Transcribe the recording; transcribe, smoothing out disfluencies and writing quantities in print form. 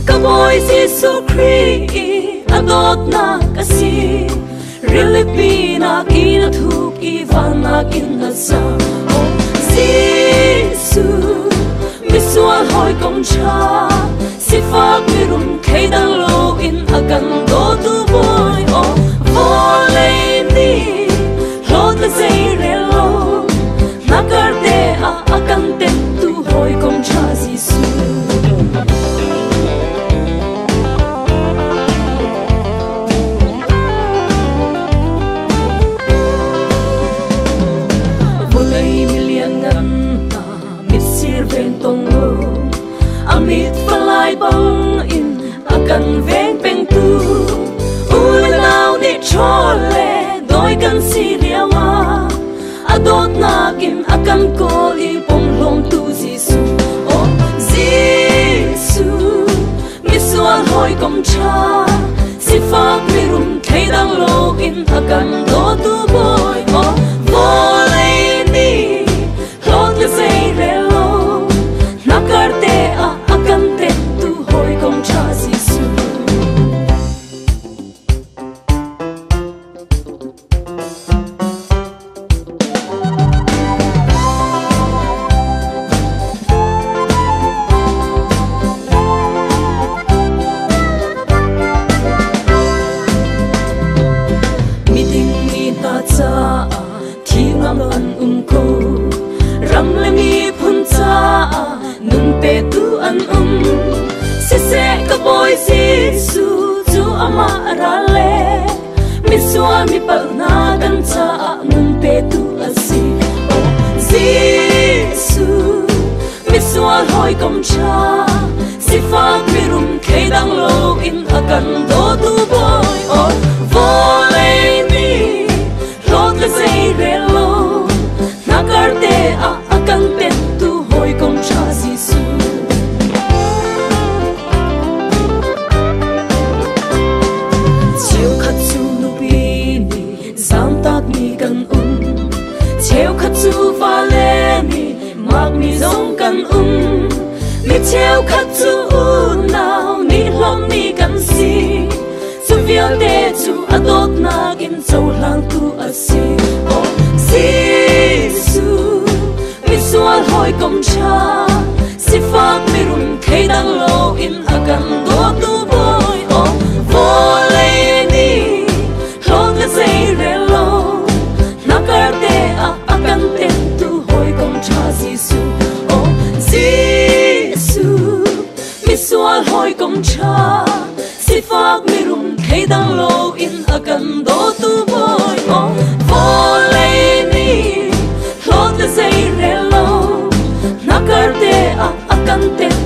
Kaboy Jesu Christ adot na kasi Rilipina kinathuk ivana kinasa Oh Jesu Misual hoy komcha Sifak mirum kaidang lo in agan do tu boy Oh volay ni Lod la zayre lo Nakarte a agan tem tu hoy komcha Jesu Amit falai bang in akan veng peng tu Ulanau ni chole doi kan siliawa Adot nakin akan ko ipong long tu Jesu Oh Jesu Misual hoy komcha Sifak mirum kaidang lo in akan do tu boy Oh volay ni Lod la zayre lo Nakarte a Kaboy Jesu tu amarale Misua mi palnagan sa nun petu asi Oh Jesu Misua hoy komcha Sifak mirum kaidang lo in agan do tu boy Oh volay ni Lod la zayre lo Nakarte a agan petu hoy komcha Jesu Theo khát chu pha lê mi mặc mi giống căn mi theo khát chu nào mi lom mi căn si chu vial de chu adot na in châu lang tu asi Oh Jesu mi sual hoy komcha sifak mi rum kaidang lo in agan do tu boy Oh volay ni lod la zayre lo Nakarte a akan tem tu hoy komcha Jesu Oh Jesu Misual hoy komcha Sifak mirum kaidang lo in akan do tu boy Oh volay ni Lod la zayre lo Nakarte a akan tem